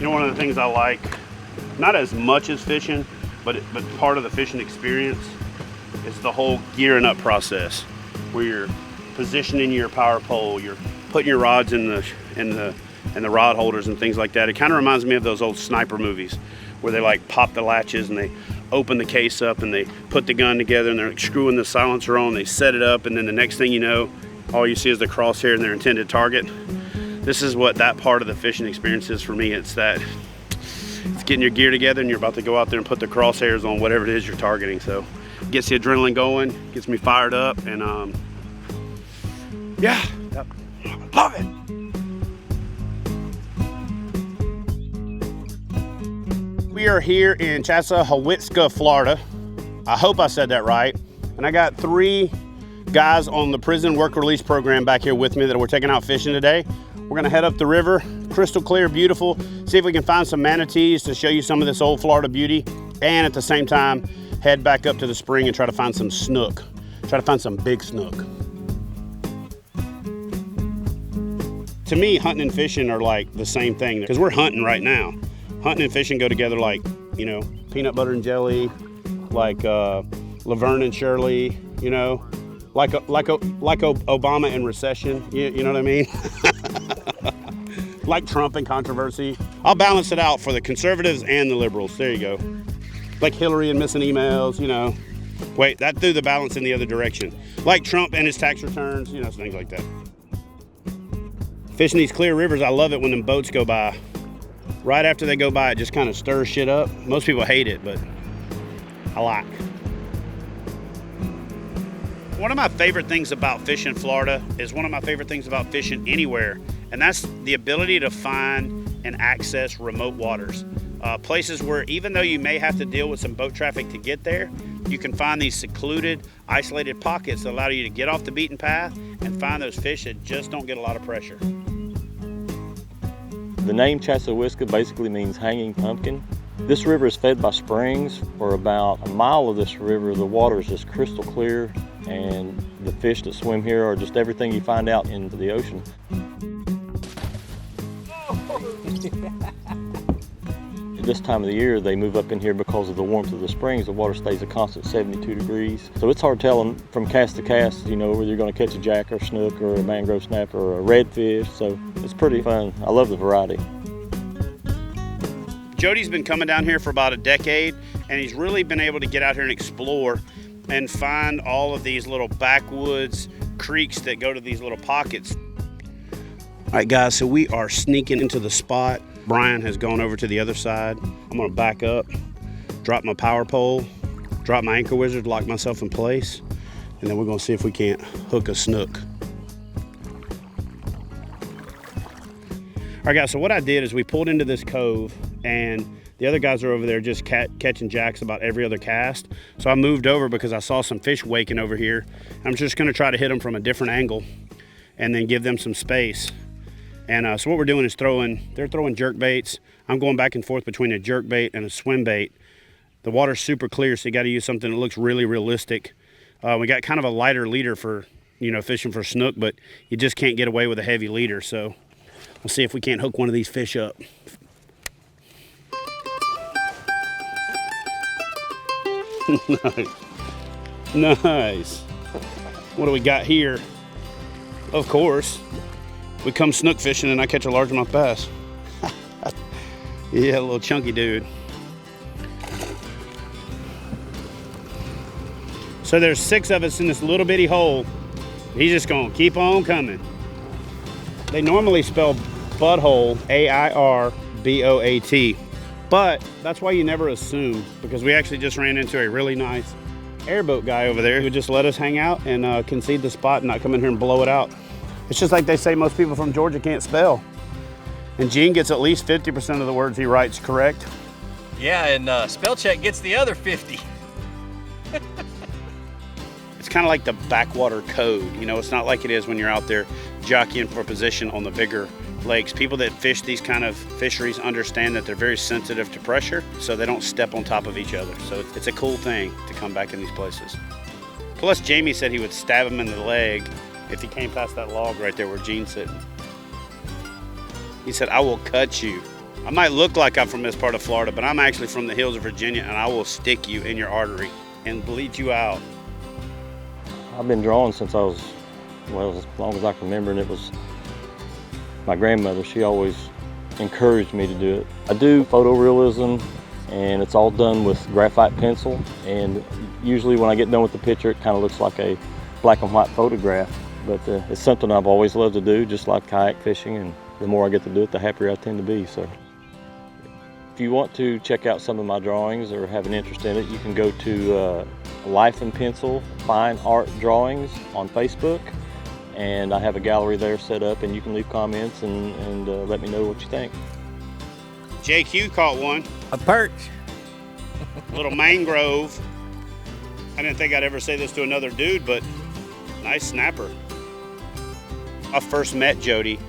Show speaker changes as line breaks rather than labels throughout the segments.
You know, one of the things I like, not as much as fishing, but part of the fishing experience is the whole gearing up process, where you're positioning your power pole, you're putting your rods in the rod holders and things like that. It kind of reminds me of those old sniper movies where they like pop the latches and they open the case up and they put the gun together and they're screwing the silencer on, they set it up, and then the next thing you know, all you see is the crosshair and their intended target. This is what that part of the fishing experience is for me. It's getting your gear together and you're about to go out there and put the crosshairs on whatever it is you're targeting. So it gets the adrenaline going, gets me fired up, and yeah, love it. We are here in Chassahowitzka, Florida. I hope I said that right. And I got 3 guys on the prison work release program back here with me that we're taking out fishing today. We're gonna head up the river, crystal clear, beautiful, see if we can find some manatees to show you some of this old Florida beauty, and at the same time, head back up to the spring and try to find some snook. Try to find some big snook. To me, hunting and fishing are like the same thing, because we're hunting right now. Hunting and fishing go together like, you know, peanut butter and jelly, like Laverne and Shirley, you know, like Obama and recession, you know what I mean? Like Trump and controversy. I'll balance it out for the conservatives and the liberals. There you go. Like Hillary and missing emails, you know. Wait, that threw the balance in the other direction. Like Trump and his tax returns, you know, things like that. Fishing these clear rivers, I love it when them boats go by. Right after they go by, it just kind of stirs shit up. Most people hate it, but I like. One of my favorite things about fishing Florida is one of my favorite things about fishing anywhere, and that's the ability to find and access remote waters. Places where even though you may have to deal with some boat traffic to get there, you can find these secluded, isolated pockets that allow you to get off the beaten path and find those fish that just don't get a lot of pressure.
The name Chassahowitzka basically means hanging pumpkin. This river is fed by springs. For about a mile of this river, the water is just crystal clear, and the fish that swim here are just everything you find out in the ocean. At this time of the year, they move up in here because of the warmth of the springs. The water stays a constant 72 degrees. So it's hard telling from cast to cast, you know, whether you're going to catch a jack or snook or a mangrove snapper or a redfish. So it's pretty fun. I love the variety.
Jody's been coming down here for about a decade, and he's really been able to get out here and explore and find all of these little backwoods creeks that go to these little pockets. All right, guys, so we are sneaking into the spot. Brian has gone over to the other side. I'm gonna back up, drop my power pole, drop my anchor wizard, lock myself in place, and then we're gonna see if we can't hook a snook. All right, guys, so what I did is we pulled into this cove, and the other guys are over there just catching jacks about every other cast. So I moved over because I saw some fish waking over here. I'm just gonna try to hit them from a different angle and then give them some space. And so what we're doing is they're throwing jerk baits. I'm going back and forth between a jerk bait and a swim bait. The water's super clear, so you gotta use something that looks really realistic. We got kind of a lighter leader for, you know, fishing for snook, but you just can't get away with a heavy leader. So we'll see if we can't hook one of these fish up. Nice. What do we got here? Of course, we come snook fishing and I catch a largemouth bass. Yeah, a little chunky dude. So there's 6 of us in this little bitty hole. He's just gonna keep on coming. They normally spell butthole A-I-R-B-O-A-T, but that's why you never assume, because we actually just ran into a really nice airboat guy over there who just let us hang out and concede the spot and not come in here and blow it out. It's just like they say most people from Georgia can't spell. And Gene gets at least 50% of the words he writes correct.
Yeah, and spell check gets the other 50.
It's kind of like the backwater code. You know, it's not like it is when you're out there jockeying for position on the bigger lakes. People that fish these kind of fisheries understand that they're very sensitive to pressure, so they don't step on top of each other. So it's a cool thing to come back in these places. Plus, Jamie said he would stab him in the leg if he came past that log right there where Gene's sitting. He said, "I will cut you." I might look like I'm from this part of Florida, but I'm actually from the hills of Virginia, and I will stick you in your artery and bleed you out.
I've been drawing since I was, well, as long as I can remember, and it was my grandmother. She always encouraged me to do it. I do photorealism, and it's all done with graphite pencil, and usually when I get done with the picture, it kind of looks like a black and white photograph, but it's something I've always loved to do, just like kayak fishing, and the more I get to do it, the happier I tend to be. So if you want to check out some of my drawings or have an interest in it, you can go to Life and Pencil Fine Art Drawings on Facebook, and I have a gallery there set up, and you can leave comments and let me know what you think.
JQ caught one.
A perch.
A little mangrove. I didn't think I'd ever say this to another dude, but nice snapper. I first met Jody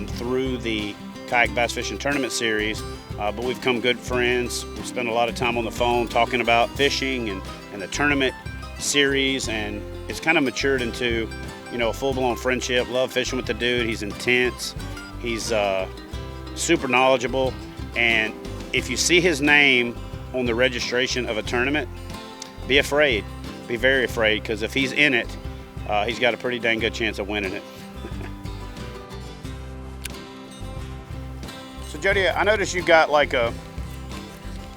through the Kayak Bass Fishing Tournament Series, but we've become good friends. We spend a lot of time on the phone talking about fishing and the tournament series, and it's kind of matured into, you know, a full-blown friendship. Love fishing with the dude. He's intense. He's super knowledgeable, and if you see his name on the registration of a tournament, be afraid. Be very afraid, because if he's in it, he's got a pretty dang good chance of winning it. So Jody, I noticed you got like an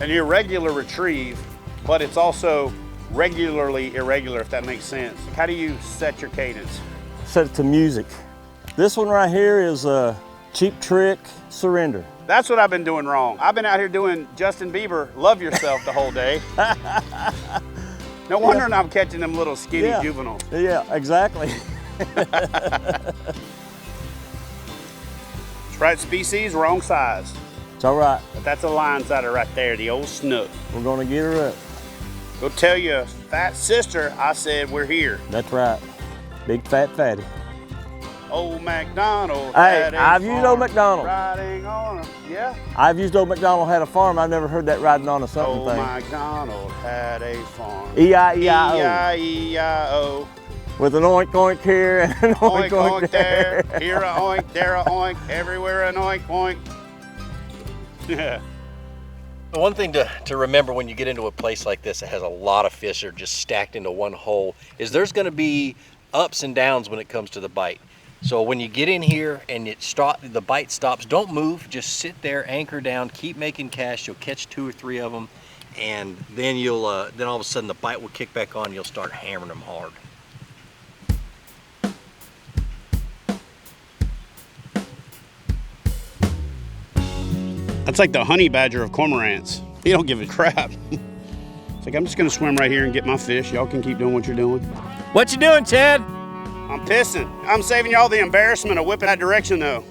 irregular retrieve, but it's also regularly irregular, if that makes sense. How do you set your cadence?
Set it to music. This one right here is a Cheap Trick Surrender.
That's what I've been doing wrong. I've been out here doing Justin Bieber, Love Yourself the whole day. No wonder I'm catching them little skinny juveniles.
Yeah, exactly.
Right species, wrong size.
It's all right.
But that's a line sider right there, the old Snook.
We're gonna get her up.
Go tell your fat sister I said we're here.
That's right. Big fat fatty.
Old MacDonald.
Hey, I've used Old MacDonald.
Riding on a, yeah.
I've used Old MacDonald had a farm. I've never heard that riding on a something
Old
thing.
MacDonald had a farm.
E-I-E-I-O.
E-I-E-I-O.
With an oink oink here and an oink
Oink
there.
there. Here a oink, there a oink, everywhere an oink oink. Yeah.
One thing to remember when you get into a place like this that has a lot of fish that are just stacked into one hole is there's going to be ups and downs when it comes to the bite. So when you get in here and the bite stops, don't move, just sit there, anchor down, keep making cast. You'll catch 2 or 3 of them, and then then all of a sudden the bite will kick back on. You'll start hammering them hard.
That's like the honey badger of cormorants. He don't give a crap. It's like, I'm just gonna swim right here and get my fish. Y'all can keep doing what you're doing.
What you doing, Chad?
I'm pissing. I'm saving y'all the embarrassment of whipping that direction though.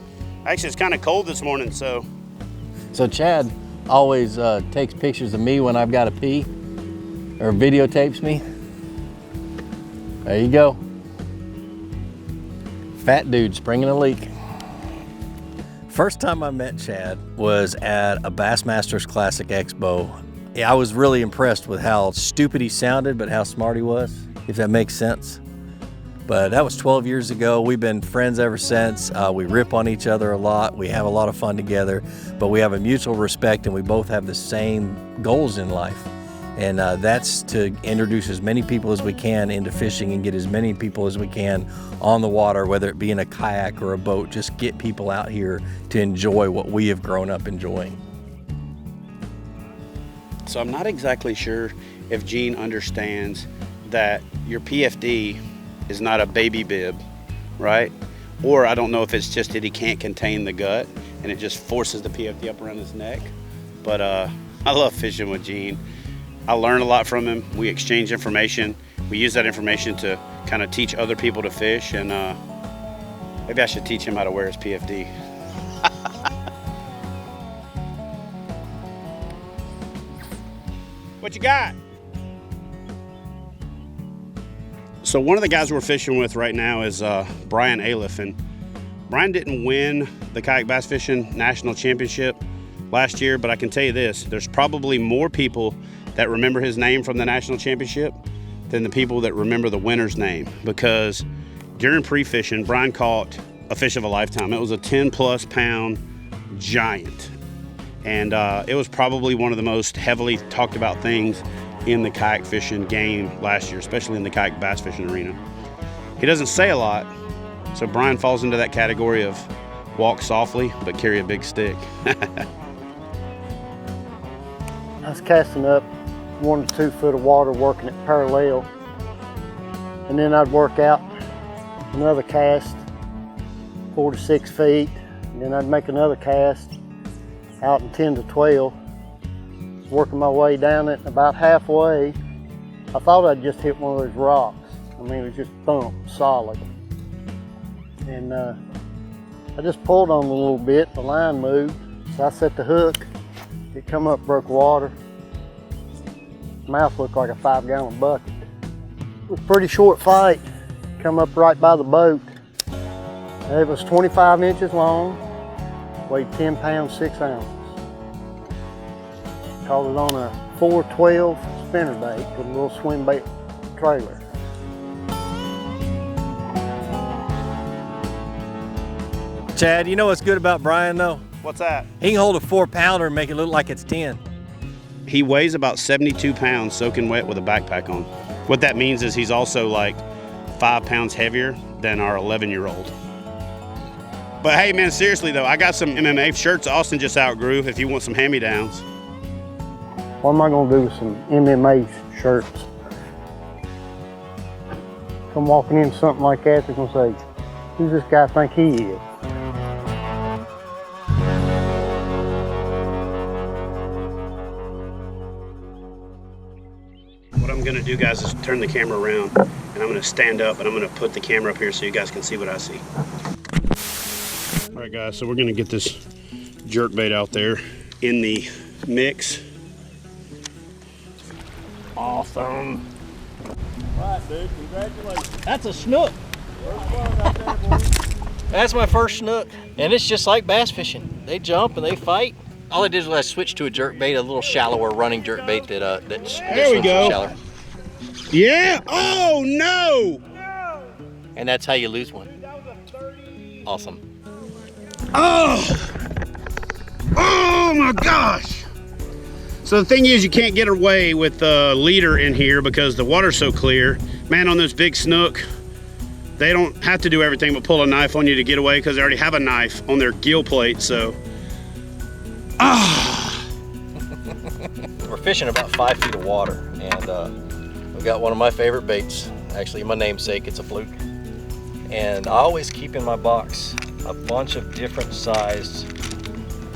Actually, it's kind of cold this morning, so.
So Chad always takes pictures of me when I've got to pee, or videotapes me. There you go. Fat dude springing a leak. First time I met Chad was at a Bassmasters Classic Expo. Yeah, I was really impressed with how stupid he sounded, but how smart he was, if that makes sense. But that was 12 years ago. We've been friends ever since. We rip on each other a lot. We have a lot of fun together, but we have a mutual respect, and we both have the same goals in life. And that's to introduce as many people as we can into fishing and get as many people as we can on the water, whether it be in a kayak or a boat. Just get people out here to enjoy what we have grown up enjoying.
So I'm not exactly sure if Gene understands that your PFD is not a baby bib, right? Or I don't know if it's just that he can't contain the gut and it just forces the PFD up around his neck. But I love fishing with Gene. I learn a lot from him. We exchange information. We use that information to kind of teach other people to fish, and maybe I should teach him how to wear his PFD. What you got? So one of the guys we're fishing with right now is Brian Aliff, and Brian didn't win the Kayak Bass Fishing National Championship last year, but I can tell you this, there's probably more people that remember his name from the national championship than the people that remember the winner's name, because during pre-fishing, Brian caught a fish of a lifetime. It was a 10-plus pound giant. And it was probably one of the most heavily talked about things in the kayak fishing game last year, especially in the kayak bass fishing arena. He doesn't say a lot, so Brian falls into that category of walk softly, but carry a big stick.
I was casting up 1 to 2 foot of water, working it parallel. And then I'd work out another cast, 4 to 6 feet. And then I'd make another cast out in 10 to 12, working my way down it. About halfway, I thought I'd just hit one of those rocks. I mean, it was just thump, solid. And I just pulled on it a little bit, the line moved. So I set the hook, it come up, broke water. Mouth looked like a 5-gallon bucket. It was a pretty short fight, come up right by the boat. It was 25 inches long, weighed 10 pounds, 6 ounces. Caught it on a 412 spinnerbait with a little swim bait trailer.
Chad, you know what's good about Brian though?
What's that?
He can hold a 4-pounder and make it look like it's 10.
He weighs about 72 pounds soaking wet with a backpack on. What that means is he's also like 5 pounds heavier than our 11-year-old. But hey man, seriously though, I got some MMA shirts Austin just outgrew if you want some hand-me-downs.
What am I gonna do with some MMA shirts? Come walking in something like that, they're gonna say, who's this guy think he is?
What I'm gonna do, guys, is turn the camera around and I'm gonna stand up and I'm gonna put the camera up here so you guys can see what I see. All right, guys, so we're gonna get this jerkbait out there in the mix.
Awesome. All right, dude, congratulations. That's a snook. That's my first snook. And it's just like bass fishing. They jump and they fight. All I did was I switched to a jerkbait, a little shallower running jerkbait that
There we go.
Shallower.
Yeah, oh no!
And that's how you lose one. Awesome.
Oh! Oh my gosh! So the thing is, you can't get away with the leader in here because the water's so clear. Man, on those big snook, they don't have to do everything but pull a knife on you to get away because they already have a knife on their gill plate, so. Ah!
We're fishing about 5 feet of water, and we've got one of my favorite baits, actually my namesake, it's a fluke. And I always keep in my box a bunch of different sized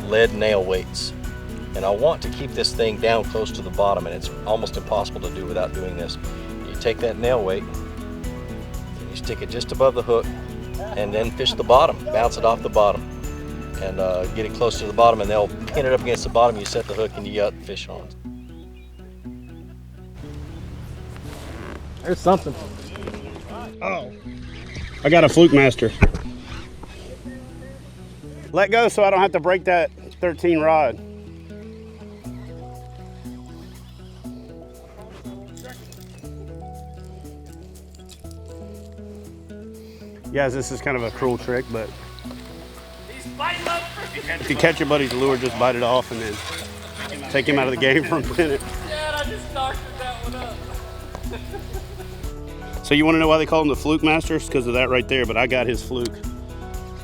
lead nail weights. And I want to keep this thing down close to the bottom, and it's almost impossible to do without doing this. You take that nail weight, you stick it just above the hook, and then fish the bottom, bounce it off the bottom, and get it close to the bottom, and they'll pin it up against the bottom. You set the hook, and you got fish on.
There's something.
Oh. I got a Flukemaster. Let go so I don't have to break that 13 rod. Guys, this is kind of a cruel trick, but if you catch your buddy's lure, just bite it off and then take him out of the game for a minute.
Yeah, I just doctored that one up.
So you want to know why they call him the Flukemaster? It's because of that right there, but I got his fluke.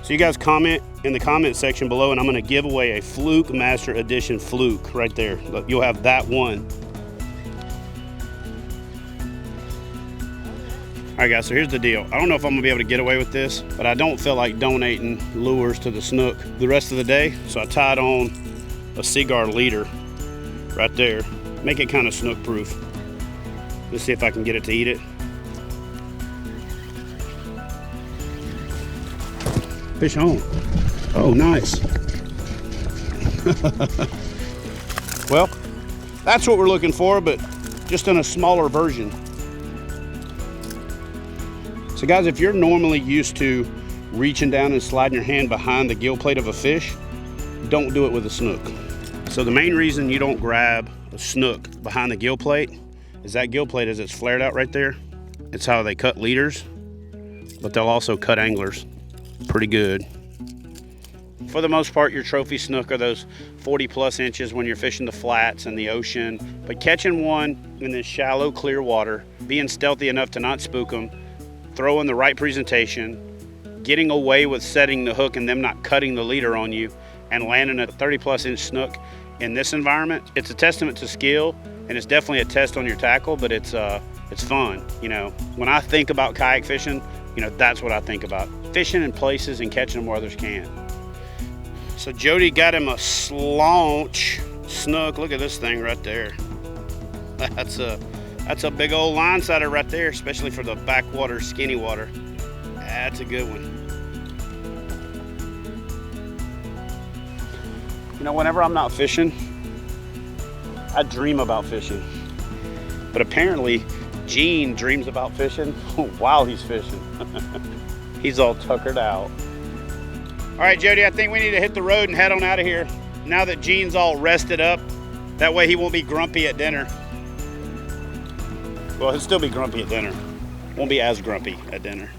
So you guys comment in the comment section below, and I'm going to give away a Flukemaster edition fluke right there. You'll have that one. All right, guys, so here's the deal. I don't know if I'm gonna be able to get away with this, but I don't feel like donating lures to the Snook the rest of the day, so I tied on a Seaguar leader right there. Make it kind of Snook proof. Let's see if I can get it to eat it. Fish on. Oh, nice. Well, that's what we're looking for, but just in a smaller version. So guys, if you're normally used to reaching down and sliding your hand behind the gill plate of a fish, don't do it with a Snook. So the main reason you don't grab a Snook behind the gill plate is that gill plate, as it's flared out right there, it's how they cut leaders, but they'll also cut anglers pretty good. For the most part, your trophy snook are those 40+ inches when you're fishing the flats and the ocean. But catching one in this shallow, clear water, being stealthy enough to not spook them, throwing the right presentation, getting away with setting the hook and them not cutting the leader on you, and landing a 30+ inch snook in this environment, it's a testament to skill, and it's definitely a test on your tackle, but it's fun. You know, when I think about kayak fishing, you know, that's what I think about. Fishing in places and catching them where others can't. So Jody got him a slaunch snook. Look at this thing right there. That's a big old line sider right there, especially for the backwater, skinny water. That's a good one. You know, whenever I'm not fishing, I dream about fishing. But apparently, Gene dreams about fishing while he's fishing. He's all tuckered out. All right, Jody, I think we need to hit the road and head on out of here now that Gene's all rested up. That way he won't be grumpy at dinner. Well, he'll still be grumpy at dinner. Won't be as grumpy at dinner.